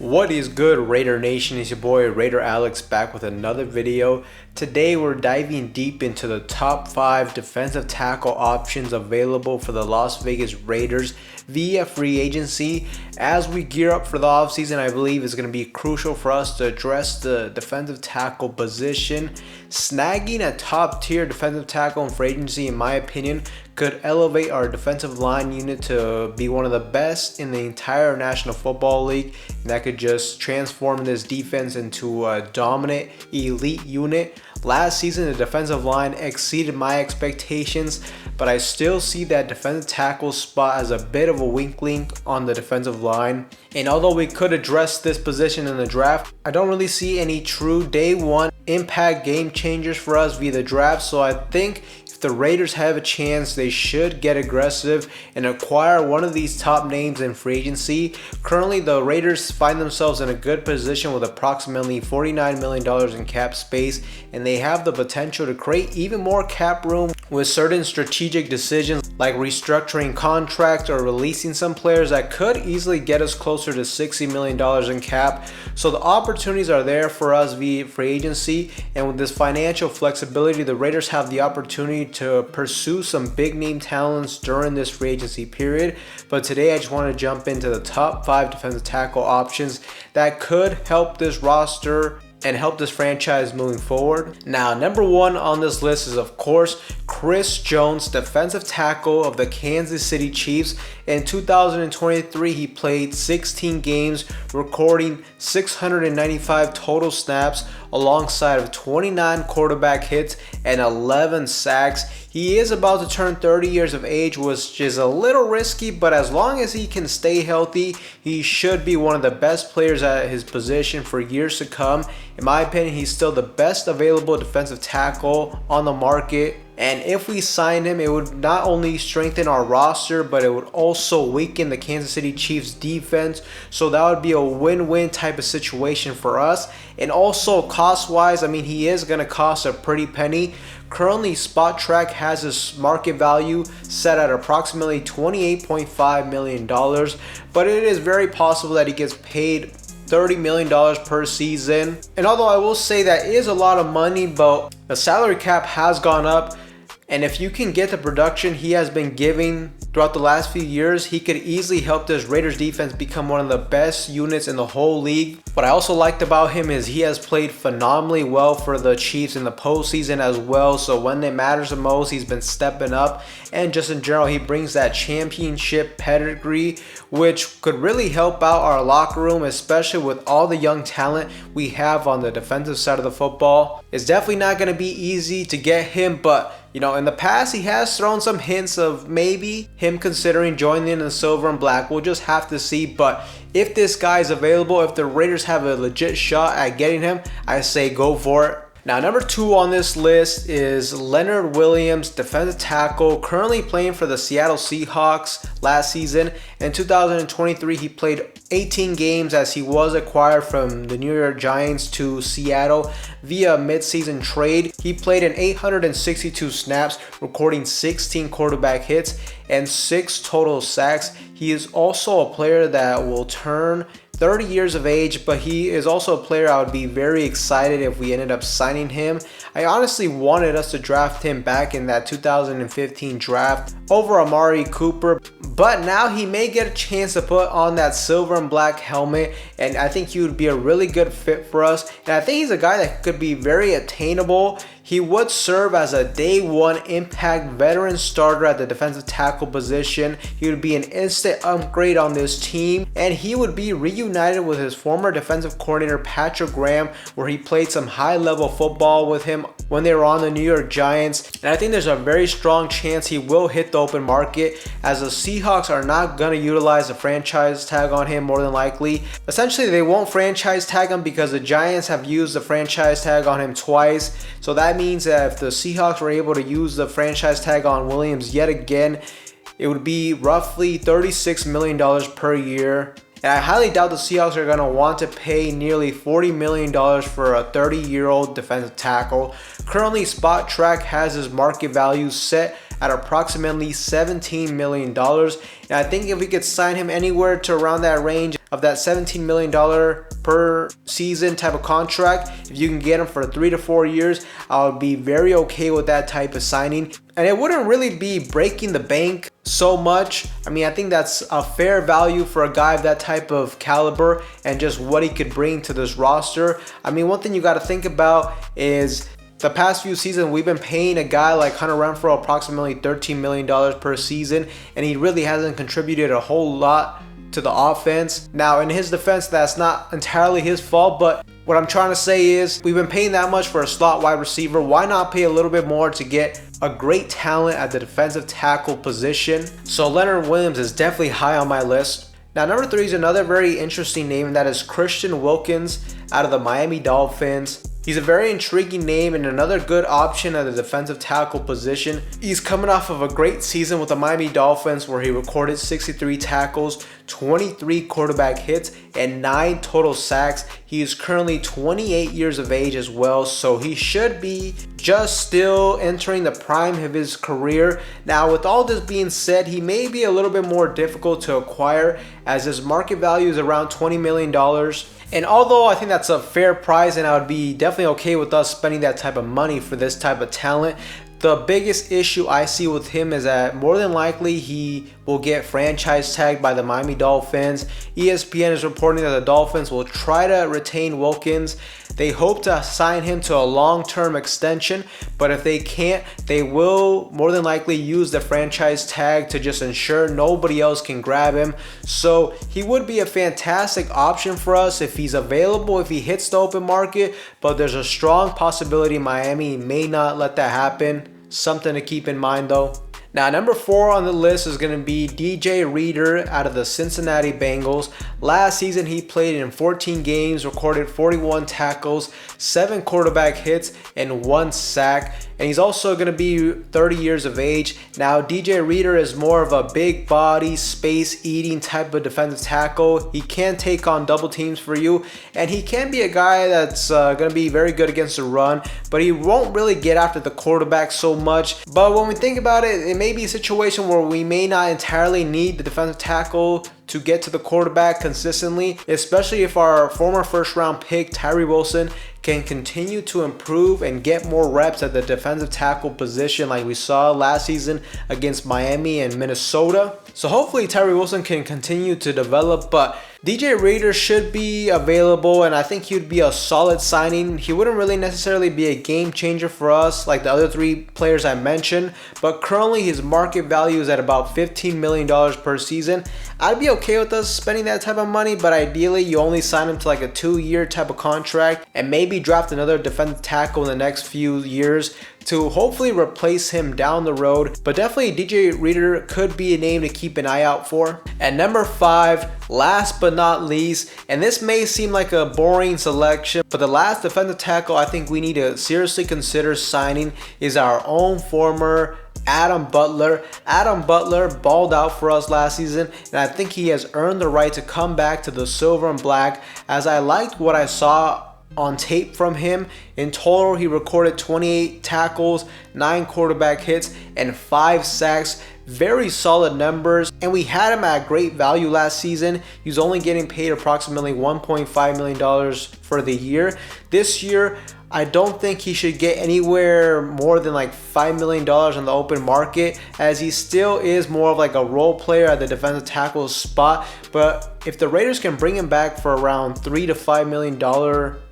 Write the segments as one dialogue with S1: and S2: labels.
S1: What is good, Raider Nation? It's your boy Raider Alex back with another video. Today we're diving deep into the top 5 defensive tackle options available for the Las Vegas Raiders via free agency. As we gear up for the offseason, I believe it's going to be crucial for us to address the defensive tackle position. Snagging a top tier defensive tackle in free agency, in my opinion, could elevate our defensive line unit to be one of the best in the entire National Football League. And that could just transform this defense into a dominant elite unit. Last season, the defensive line exceeded my expectations, but I still see that defensive tackle spot as a bit of a weak link on the defensive line. And although we could address this position in the draft, I don't really see any true day one impact game changers for us via the draft. So I think if the Raiders have a chance, they should get aggressive and acquire one of these top names in free agency. Currently, the Raiders find themselves in a good position with approximately $49 million in cap space, and they have the potential to create even more cap room with certain strategic decisions like restructuring contracts or releasing some players that could easily get us closer to $60 million in cap. So the opportunities are there for us via free agency, and with this financial flexibility, the Raiders have the opportunity to pursue some big name talents during this free agency period. But today I just want to jump into the top 5 defensive tackle options that could help this roster and help this franchise moving forward. Now, number 1 on this list is, of course, Chris Jones, defensive tackle of the Kansas City Chiefs. In 2023, he played 16 games, recording 695 total snaps alongside of 29 quarterback hits and 11 sacks. He is about to turn 30 years of age, which is a little risky, but as long as he can stay healthy, he should be one of the best players at his position for years to come. In my opinion, he's still the best available defensive tackle on the market. And if we sign him, it would not only strengthen our roster, but it would also weaken the Kansas City Chiefs defense. So that would be a win-win type of situation for us. And also cost-wise, I mean, he is going to cost a pretty penny. Currently, Spot Track has his market value set at approximately $28.5 million. But it is very possible that he gets paid $30 million per season. And although I will say that is a lot of money, but the salary cap has gone up. And if you can get the production he has been giving throughout the last few years, he could easily help this Raiders defense become one of the best units in the whole league. What I also liked about him is he has played phenomenally well for the Chiefs in the postseason as well. So when it matters the most, he's been stepping up. And just in general, he brings that championship pedigree, which could really help out our locker room, especially with all the young talent we have on the defensive side of the football. It's definitely not going to be easy to get him, but you know, in the past, he has thrown some hints of maybe him considering joining in the silver and black. We'll just have to see. But if this guy is available, if the Raiders have a legit shot at getting him, I say go for it. Now, number 2 on this list is Leonard Williams, defensive tackle, currently playing for the Seattle Seahawks last season. In 2023, he played 18 games as he was acquired from the New York Giants to Seattle via midseason trade. He played in 862 snaps, recording 16 quarterback hits and 6 total sacks. He is also a player that will turn 30 years of age, but he is also a player I would be very excited if we ended up signing him. I honestly wanted us to draft him back in that 2015 draft over Amari Cooper, but now he may get a chance to put on that silver and black helmet, and I think he would be a really good fit for us. And I think he's a guy that could be very attainable. He would serve as a day one impact veteran starter at the defensive tackle position. He would be an instant upgrade on this team, and he would be reunited with his former defensive coordinator Patrick Graham, where he played some high level football with him when they were on the New York Giants. And I think there's a very strong chance he will hit the open market, as the Seahawks are not going to utilize the franchise tag on him more than likely. Essentially, they won't franchise tag him because the Giants have used the franchise tag on him twice. So that means that if the Seahawks were able to use the franchise tag on Williams yet again, it would be roughly $36 million per year. And I highly doubt the Seahawks are going to want to pay nearly $40 million for a 30-year-old defensive tackle. Currently, Spot Track has his market value set at approximately $17 million. And I think if we could sign him anywhere to around that range of that $17 million per season type of contract. If you can get him for 3 to 4 years, I would be very okay with that type of signing. And it wouldn't really be breaking the bank so much. I mean, I think that's a fair value for a guy of that type of caliber and just what he could bring to this roster. I mean, one thing you got to think about is the past few seasons, we've been paying a guy like Hunter Renfrow approximately $13 million per season, and he really hasn't contributed a whole lot to the offense. Now, in his defense, that's not entirely his fault, but what I'm trying to say is we've been paying that much for a slot wide receiver. Why not pay a little bit more to get a great talent at the defensive tackle position? So Leonard Williams is definitely high on my list. Now, number 3 is another very interesting name, and that is Christian Wilkins out of the Miami Dolphins. He's a very intriguing name and another good option at the defensive tackle position. He's coming off of a great season with the Miami Dolphins where he recorded 63 tackles, 23 quarterback hits, and 9 total sacks. He is currently 28 years of age as well, so he should be just still entering the prime of his career. Now, with all this being said, he may be a little bit more difficult to acquire as his market value is around $20 million. And although I think that's a fair price and I would be definitely okay with us spending that type of money for this type of talent, the biggest issue I see with him is that more than likely he will get franchise tagged by the Miami Dolphins. ESPN is reporting that the Dolphins will try to retain Wilkins. They hope to sign him to a long-term extension, but if they can't, they will more than likely use the franchise tag to just ensure nobody else can grab him. So he would be a fantastic option for us if he's available, if he hits the open market, but there's a strong possibility Miami may not let that happen. Something to keep in mind though. Now, number 4 on the list is going to be DJ Reader out of the Cincinnati Bengals. Last season, he played in 14 games, recorded 41 tackles, 7 quarterback hits, and 1 sack. And he's also going to be 30 years of age. Now, DJ Reader is more of a big body, space-eating type of defensive tackle. He can take on double teams for you, and he can be a guy that's going to be very good against the run, but he won't really get after the quarterback so much. But when we think about it, it may be a situation where we may not entirely need the defensive tackle to get to the quarterback consistently, especially if our former first-round pick, Tyree Wilson, can continue to improve and get more reps at the defensive tackle position like we saw last season against Miami and Minnesota. So hopefully Tyree Wilson can continue to develop, but DJ Reader should be available, and I think he'd be a solid signing. He wouldn't really necessarily be a game changer for us like the other 3 players I mentioned, but currently his market value is at about $15 million per season. I'd be okay with us spending that type of money, but ideally you only sign him to like a 2-year type of contract and maybe draft another defensive tackle in the next few years to hopefully replace him down the road. But definitely DJ Reader could be a name to keep an eye out for. And number 5, last but not least, and this may seem like a boring selection, but the last defensive tackle I think we need to seriously consider signing is our own former Adam Butler. Adam Butler balled out for us last season, and I think he has earned the right to come back to the silver and black, as I liked what I saw on tape from him. In total, he recorded 28 tackles, 9 quarterback hits, and 5 sacks. Very solid numbers, and we had him at great value last season. He was only getting paid approximately $1.5 million for the year. This year, I don't think he should get anywhere more than like $5 million on the open market, as he still is more of like a role player at the defensive tackle spot. But if the Raiders can bring him back for around $3 to $5 million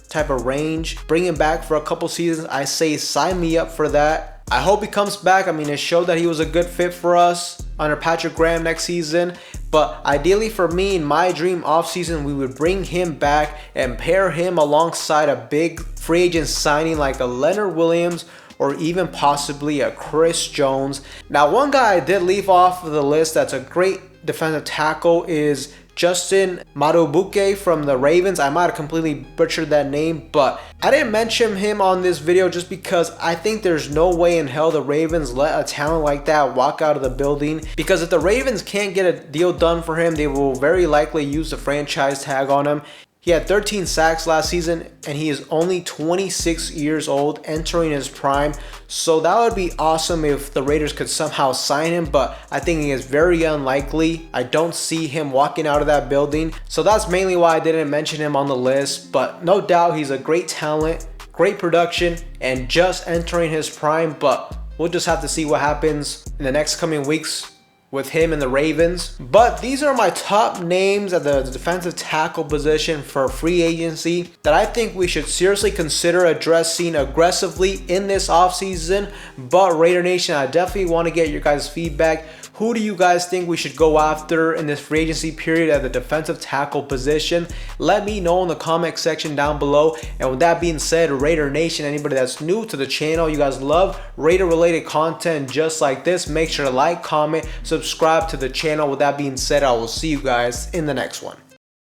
S1: type of range, bring him back for a couple seasons, I say sign me up for that. I hope he comes back. I mean, it showed that he was a good fit for us under Patrick Graham next season. But ideally for me, in my dream offseason, we would bring him back and pair him alongside a big free agent signing like a Leonard Williams or even possibly a Chris Jones. Now, one guy I did leave off of the list that's a great defensive tackle is JustinMaruk from the Ravens. I might have completely butchered that name, but I didn't mention him on this video just because I think there's no way in hell the Ravens let a talent like that walk out of the building. Because if the Ravens can't get a deal done for him, they will very likely use the franchise tag on him. He had 13 sacks last season, and he is only 26 years old, entering his prime. So that would be awesome if the Raiders could somehow sign him, but I think it is very unlikely. I don't see him walking out of that building. So that's mainly why I didn't mention him on the list, but no doubt he's a great talent, great production, and just entering his prime, but we'll just have to see what happens in the next coming weeks with him and the Ravens. But these are my top names at the defensive tackle position for free agency that I think we should seriously consider addressing aggressively in this offseason. But Raider Nation, I definitely want to get your guys' feedback. Who do you guys think we should go after in this free agency period at the defensive tackle position? Let me know in the comment section down below. And with that being said, Raider Nation, anybody that's new to the channel, you guys love Raider related content just like this, make sure to like, comment, subscribe to the channel. With that being said, I will see you guys in the next one.